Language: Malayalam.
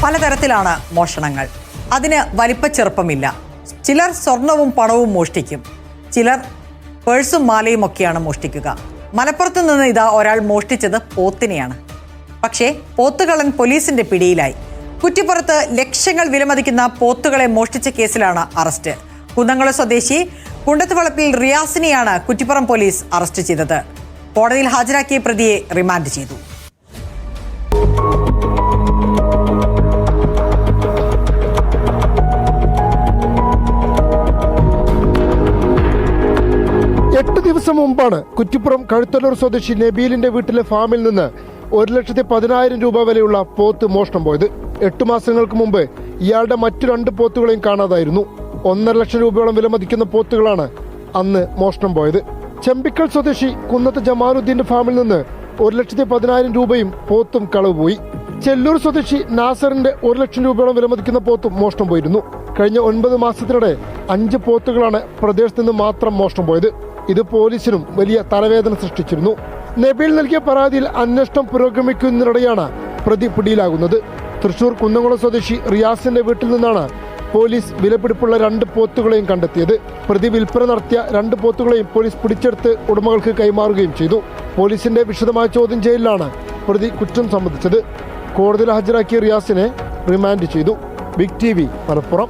പലതരത്തിലാണ് മോഷണങ്ങൾ. അതിന് വലിപ്പച്ചെറുപ്പമില്ല. ചിലർ സ്വർണവും പണവും മോഷ്ടിക്കും, ചിലർ പേഴ്സും മാലയും ഒക്കെയാണ് മോഷ്ടിക്കുക. മലപ്പുറത്ത് നിന്ന് ഇതാ ഒരാൾ മോഷ്ടിച്ചത് പോത്തിനെയാണ്. പക്ഷേ പോത്തുകള്ളൻ പോലീസിന്റെ പിടിയിലായി. കുറ്റിപ്പുറത്ത് ലക്ഷങ്ങൾ വിലമതിക്കുന്ന പോത്തുകളെ മോഷ്ടിച്ച കേസിലാണ് അറസ്റ്റ്. കുന്നംകുളം സ്വദേശി കുണ്ടത്തുവളപ്പിൽ റിയാസിനെയാണ് കുറ്റിപ്പുറം പോലീസ് അറസ്റ്റ് ചെയ്തത്. കോടതിയിൽ ഹാജരാക്കിയ പ്രതിയെ റിമാൻഡ് ചെയ്തു. ദിവസം മുമ്പാണ് കുറ്റിപ്പുറം കഴുത്തല്ലൂർ സ്വദേശി നബീലിന്റെ വീട്ടിലെ ഫാമിൽ നിന്ന് 1,10,000 രൂപ വിലയുള്ള പോത്ത് മോഷണം പോയത്. 8 മാസങ്ങൾക്ക് മുമ്പ് ഇയാളുടെ മറ്റു 2 പോത്തുകളെയും കാണാതായിരുന്നു. 1.5 ലക്ഷം രൂപയോളം വിലമതിക്കുന്ന പോത്തുകളാണ് അന്ന് മോഷണം പോയത്. ചെമ്പിക്കൽ സ്വദേശി കുന്നത്ത് ജമാലുദ്ദീന്റെ ഫാമിൽ നിന്ന് 1,10,000 രൂപയും പോത്തും കളവ് പോയി. ചെല്ലൂർ സ്വദേശി നാസറിന്റെ 1 ലക്ഷം രൂപയോളം വിലമതിക്കുന്ന പോത്തും മോഷണം പോയിരുന്നു. കഴിഞ്ഞ 9 മാസത്തിനിടെ 5 പോത്തുകളാണ് പ്രദേശത്ത് നിന്ന് മാത്രം മോഷണം പോയത്. ഇത് പോലീസിനും വലിയ തലവേദന സൃഷ്ടിച്ചിരുന്നു. നബീൽ നൽകിയ പരാതിയിൽ അന്വേഷണം പുരോഗമിക്കുന്നതിനിടെയാണ് പ്രതി പിടിയിലാകുന്നത്. തൃശൂർ കുന്നംകുളം സ്വദേശി റിയാസിന്റെ വീട്ടിൽ നിന്നാണ് പോലീസ് വിലപിടിപ്പുള്ള 2 പോത്തുകളെയും കണ്ടെത്തിയത്. പ്രതി വിൽപ്പന നടത്തിയ 2 പോത്തുകളെയും പോലീസ് പിടിച്ചെടുത്ത് ഉടമകൾക്ക് കൈമാറുകയും ചെയ്തു. പോലീസിന്റെ വിശദമായ ചോദ്യം ചെയ്യലിലാണ് പ്രതി കുറ്റം സമ്മതിച്ചത്. കോടതിയിൽ ഹാജരാക്കിയ റിയാസിനെ റിമാൻഡ് ചെയ്തു. Big TV Malappuram.